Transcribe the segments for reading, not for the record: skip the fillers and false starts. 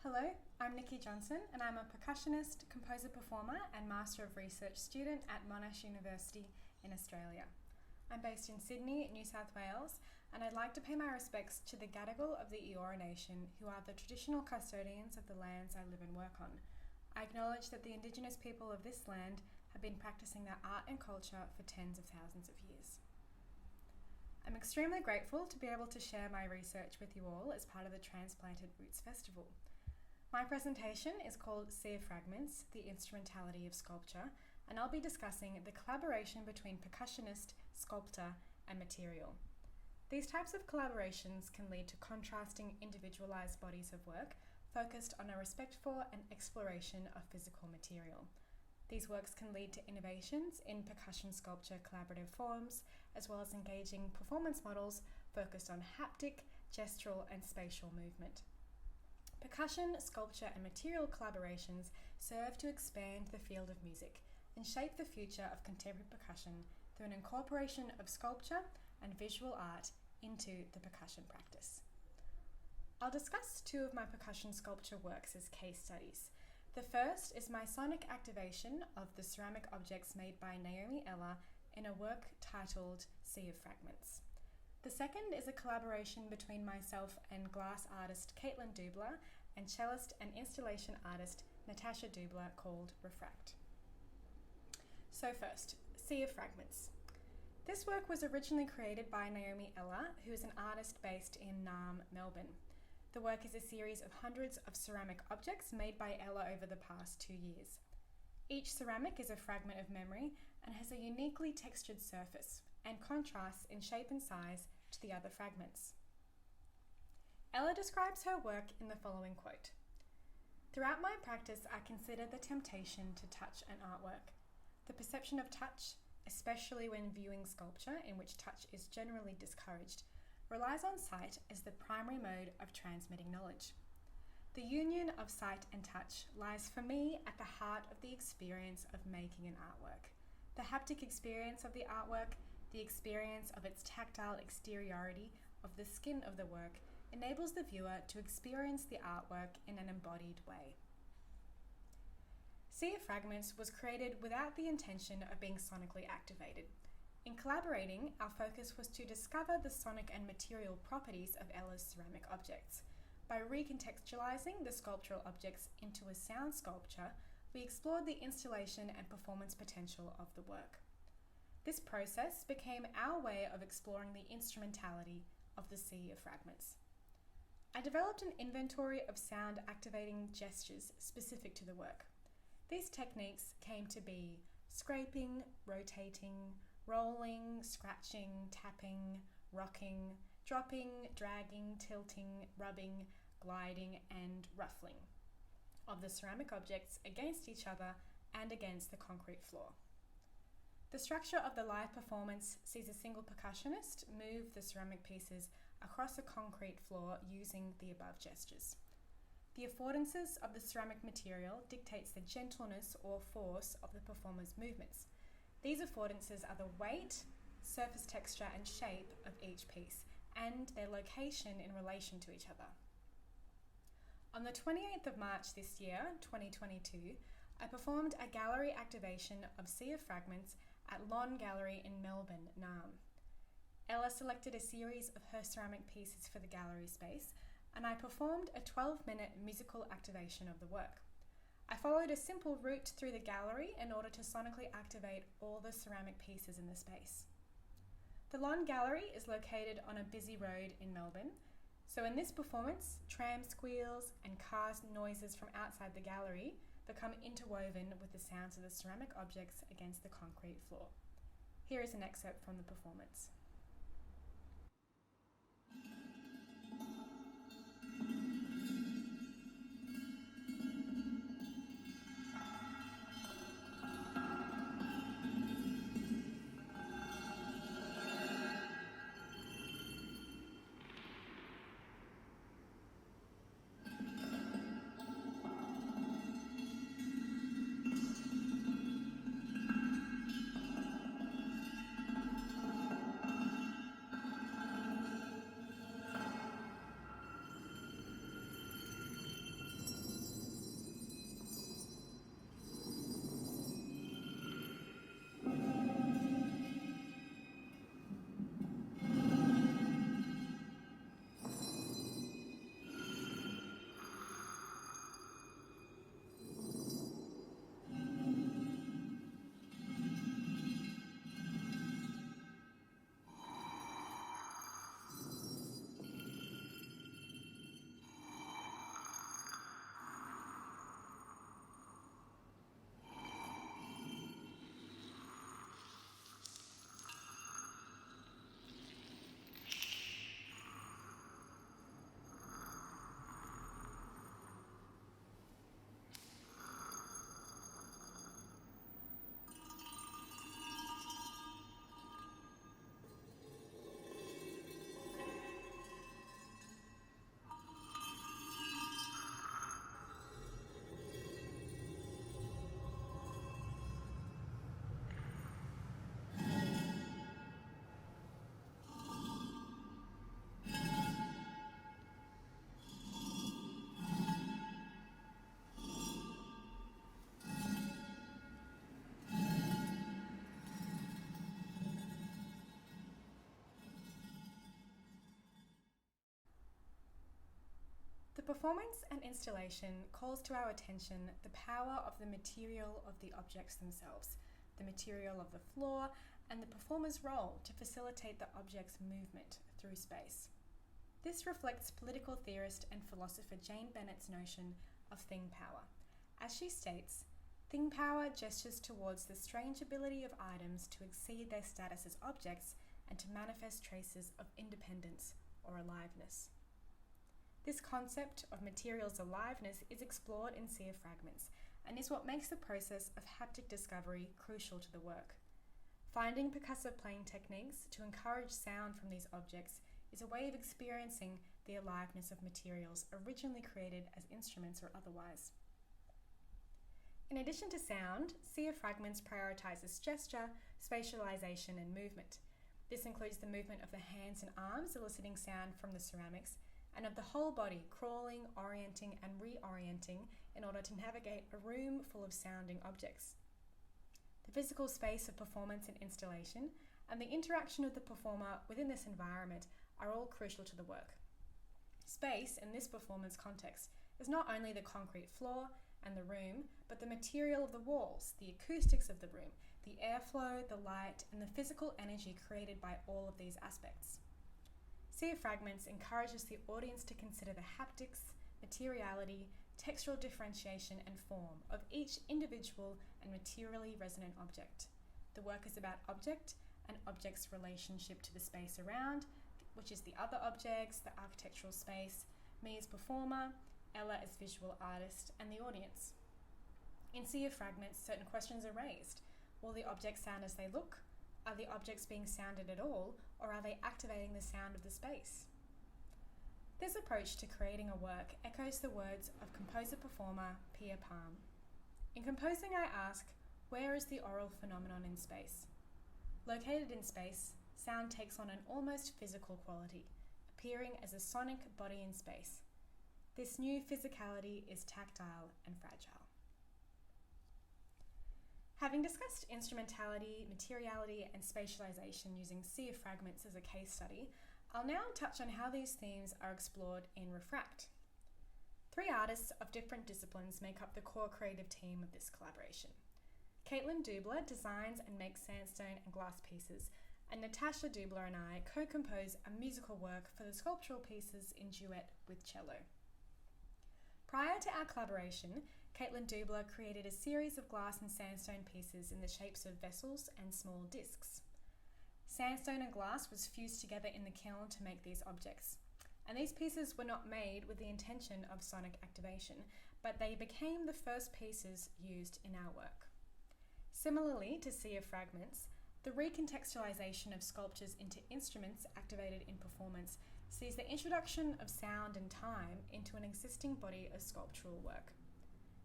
Hello, I'm Niki Johnson and I'm a percussionist, composer-performer and Master of Research student at Monash University in Australia. I'm based in Sydney, New South Wales, and I'd like to pay my respects to the Gadigal of the Eora Nation, who are the traditional custodians of the lands I live and work on. I acknowledge that the Indigenous people of this land have been practicing their art and culture for tens of thousands of years. I'm extremely grateful to be able to share my research with you all as part of the Transplanted Roots Festival. My presentation is called Sea of Fragments, the Instrumentality of Sculpture, and I'll be discussing the collaboration between percussionist, sculptor, and material. These types of collaborations can lead to contrasting individualized bodies of work focused on a respect for and exploration of physical material. These works can lead to innovations in percussion sculpture collaborative forms, as well as engaging performance models focused on haptic, gestural, and spatial movement. Percussion, sculpture, and material collaborations serve to expand the field of music and shape the future of contemporary percussion through an incorporation of sculpture and visual art into the percussion practice. I'll discuss two of my percussion sculpture works as case studies. The first is my sonic activation of the ceramic objects made by Naomi Ella in a work titled Sea of Fragments. The second is a collaboration between myself and glass artist Caitlin Dubler and cellist and installation artist Natasha Dubler called Refract. So first, Sea of Fragments. This work was originally created by Naomi Ella, who is an artist based in Naarm, Melbourne. The work is a series of hundreds of ceramic objects made by Ella over the past 2 years. Each ceramic is a fragment of memory and has a uniquely textured surface and contrasts in shape and size to the other fragments. Ella describes her work in the following quote: "Throughout my practice, I consider the temptation to touch an artwork. The perception of touch, especially when viewing sculpture in which touch is generally discouraged, relies on sight as the primary mode of transmitting knowledge. The union of sight and touch lies for me at the heart of the experience of making an artwork. The haptic experience of the artwork, the experience of its tactile exteriority of the skin of the work, enables the viewer to experience the artwork in an embodied way." Sea of Fragments was created without the intention of being sonically activated. In collaborating, our focus was to discover the sonic and material properties of Ella's ceramic objects. By recontextualizing the sculptural objects into a sound sculpture, we explored the installation and performance potential of the work. This process became our way of exploring the instrumentality of the Sea of Fragments. I developed an inventory of sound activating gestures specific to the work. These techniques came to be scraping, rotating, rolling, scratching, tapping, rocking, dropping, dragging, tilting, rubbing, gliding, and ruffling of the ceramic objects against each other and against the concrete floor. The structure of the live performance sees a single percussionist move the ceramic pieces across a concrete floor using the above gestures. The affordances of the ceramic material dictates the gentleness or force of the performer's movements. These affordances are the weight, surface texture, and shape of each piece, and their location in relation to each other. On the 28th of March this year, 2022, I performed a gallery activation of Sea of Fragments at Lon Gallery in Melbourne, Naarm. Ella selected a series of her ceramic pieces for the gallery space, and I performed a 12-minute musical activation of the work. I followed a simple route through the gallery in order to sonically activate all the ceramic pieces in the space. The Lon Gallery is located on a busy road in Melbourne, so in this performance, tram squeals and car noises from outside the gallery become interwoven with the sounds of the ceramic objects against the concrete floor. Here is an excerpt from the performance. The performance and installation calls to our attention the power of the material of the objects themselves, the material of the floor, and the performer's role to facilitate the object's movement through space. This reflects political theorist and philosopher Jane Bennett's notion of thing power. As she states, thing power gestures towards the strange ability of items to exceed their status as objects and to manifest traces of independence or aliveness. This concept of materials aliveness is explored in Sea of Fragments and is what makes the process of haptic discovery crucial to the work. Finding percussive playing techniques to encourage sound from these objects is a way of experiencing the aliveness of materials originally created as instruments or otherwise. In addition to sound, Sea of Fragments prioritizes gesture, spatialization, and movement. This includes the movement of the hands and arms eliciting sound from the ceramics, and of the whole body crawling, orienting, and reorienting in order to navigate a room full of sounding objects. The physical space of performance and installation, and the interaction of the performer within this environment are all crucial to the work. Space, in this performance context, is not only the concrete floor and the room, but the material of the walls, the acoustics of the room, the airflow, the light, and the physical energy created by all of these aspects. Sea of Fragments encourages the audience to consider the haptics, materiality, textural differentiation, and form of each individual and materially resonant object. The work is about object and object's relationship to the space around, which is the other objects, the architectural space, me as performer, Ella as visual artist, and the audience. In Sea of Fragments, certain questions are raised. Will the objects sound as they look? Are the objects being sounded at all, or are they activating the sound of the space? This approach to creating a work echoes the words of composer-performer Pia Palm. In composing, I ask, where is the oral phenomenon in space? Located in space, sound takes on an almost physical quality, appearing as a sonic body in space. This new physicality is tactile and fragile. Having discussed instrumentality, materiality, and spatialization using Sea of Fragments as a case study, I'll now touch on how these themes are explored in Refract. 3 artists of different disciplines make up the core creative team of this collaboration. Caitlin Dubler designs and makes sandstone and glass pieces, and Natasha Dubler and I co-compose a musical work for the sculptural pieces in duet with cello. Prior to our collaboration, Caitlin Dubler created a series of glass and sandstone pieces in the shapes of vessels and small discs. Sandstone and glass was fused together in the kiln to make these objects, and these pieces were not made with the intention of sonic activation, but they became the first pieces used in our work. Similarly to Sea of Fragments, the recontextualization of sculptures into instruments activated in performance sees the introduction of sound and time into an existing body of sculptural work.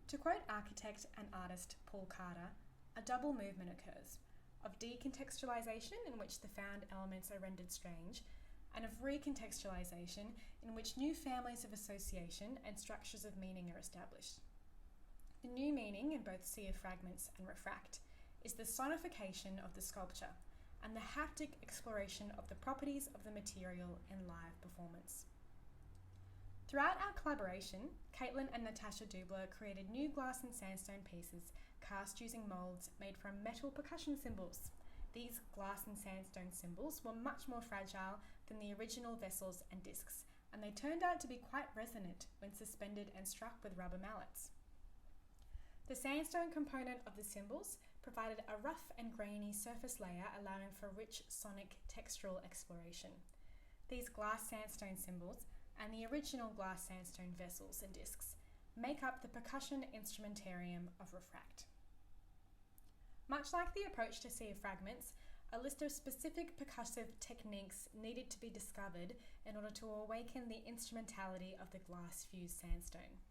To quote architect and artist Paul Carter, a double movement occurs, of decontextualization in which the found elements are rendered strange, and of recontextualization in which new families of association and structures of meaning are established. The new meaning in both Sea of Fragments and Refract is the sonification of the sculpture and the haptic exploration of the properties of the material in live performance. Throughout our collaboration, Caitlin and Natasha Dubler created new glass and sandstone pieces cast using moulds made from metal percussion cymbals. These glass and sandstone cymbals were much more fragile than the original vessels and discs, and they turned out to be quite resonant when suspended and struck with rubber mallets. The sandstone component of the cymbals provided a rough and grainy surface layer allowing for rich sonic textural exploration. These glass sandstone cymbals and the original glass sandstone vessels and discs make up the percussion instrumentarium of Refract. Much like the approach to Sea of Fragments, a list of specific percussive techniques needed to be discovered in order to awaken the instrumentality of the glass-fused sandstone.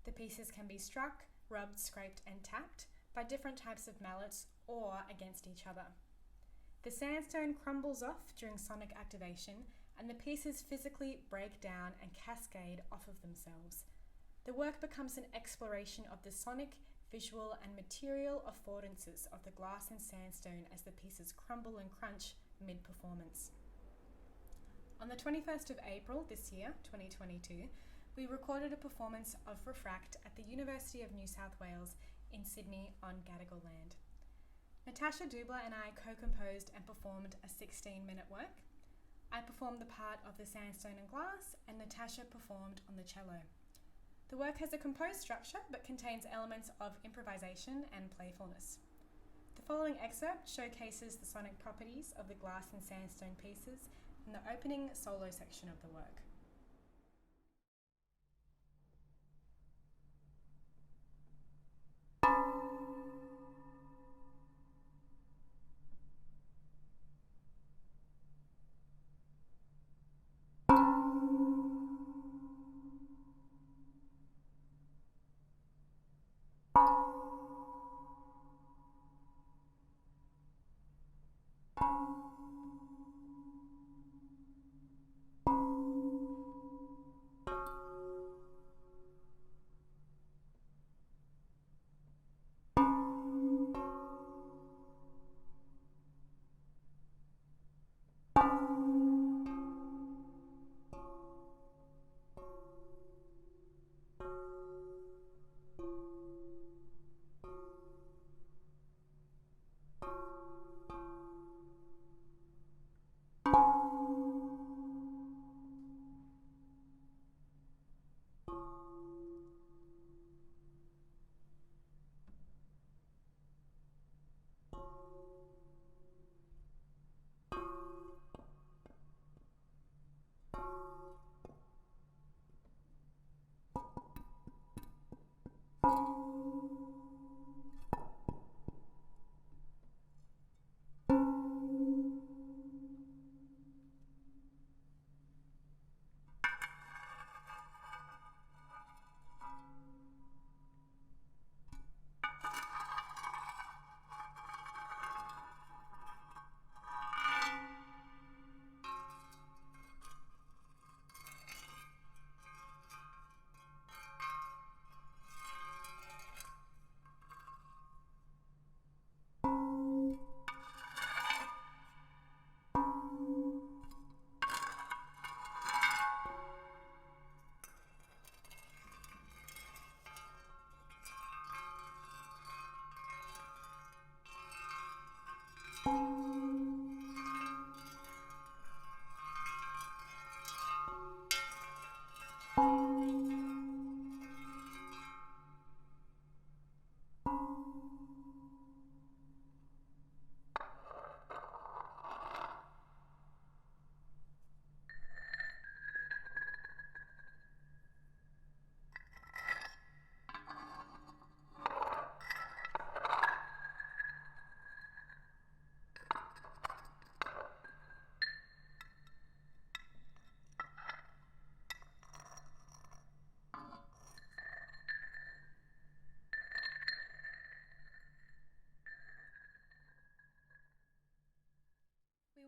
The pieces can be struck, rubbed, scraped, and tapped by different types of mallets or against each other. The sandstone crumbles off during sonic activation, and the pieces physically break down and cascade off of themselves. The work becomes an exploration of the sonic, visual, and material affordances of the glass and sandstone as the pieces crumble and crunch mid-performance. On the 21st of April this year, 2022, we recorded a performance of Refract at the University of New South Wales in Sydney on Gadigal land. Natasha Dubler and I co-composed and performed a 16-minute work. I performed the part of the sandstone and glass, and Natasha performed on the cello. The work has a composed structure but contains elements of improvisation and playfulness. The following excerpt showcases the sonic properties of the glass and sandstone pieces in the opening solo section of the work.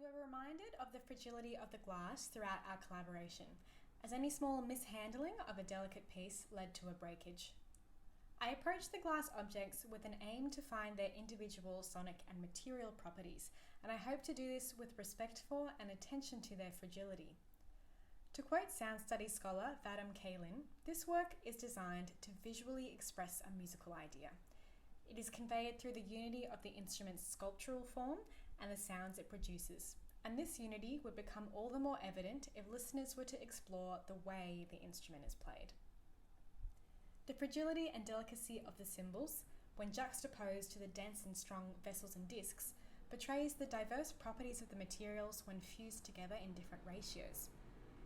We were reminded of the fragility of the glass throughout our collaboration, as any small mishandling of a delicate piece led to a breakage. I approached the glass objects with an aim to find their individual sonic and material properties, and I hope to do this with respect for and attention to their fragility. To quote sound studies scholar Vadim Kalin, this work is designed to visually express a musical idea. It is conveyed through the unity of the instrument's sculptural form and the sounds it produces, and this unity would become all the more evident if listeners were to explore the way the instrument is played. The fragility and delicacy of the cymbals, when juxtaposed to the dense and strong vessels and discs, portrays the diverse properties of the materials when fused together in different ratios.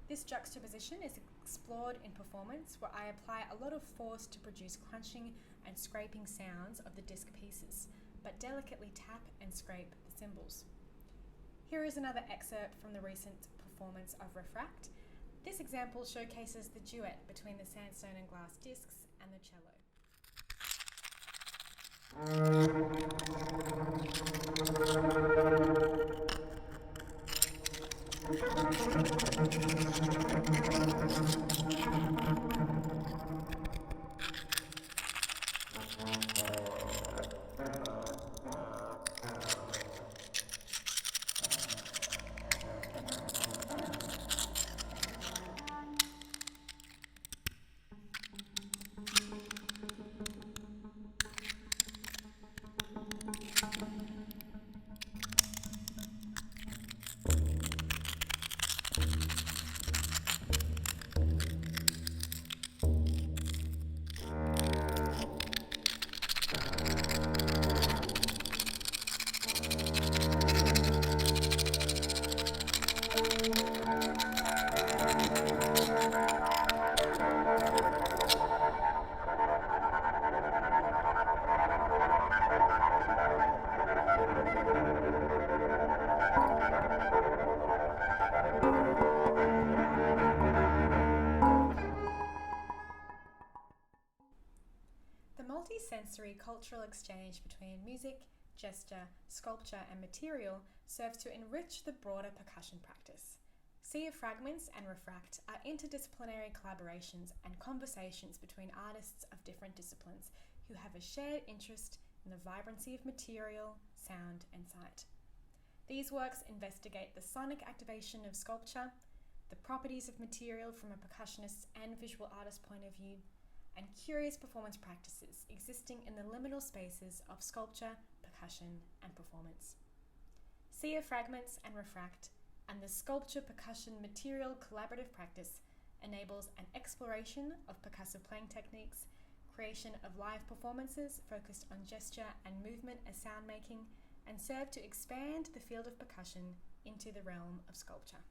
This juxtaposition is explored in performance, where I apply a lot of force to produce crunching and scraping sounds of the disc pieces, but delicately tap and scrape the cymbals. Here is another excerpt from the recent performance of Refract. This example showcases the duet between the sandstone and glass discs and the cello. multi-sensory cultural exchange between music, gesture, sculpture, and material serves to enrich the broader percussion practice. Sea of Fragments and Refract are interdisciplinary collaborations and conversations between artists of different disciplines who have a shared interest in the vibrancy of material, sound, and sight. These works investigate the sonic activation of sculpture, the properties of material from a percussionist and visual artist point of view, and curious performance practices existing in the liminal spaces of sculpture, percussion, and performance. Sea of Fragments and Refract and the Sculpture Percussion Material Collaborative Practice enables an exploration of percussive playing techniques, creation of live performances focused on gesture and movement as sound making, and serve to expand the field of percussion into the realm of sculpture.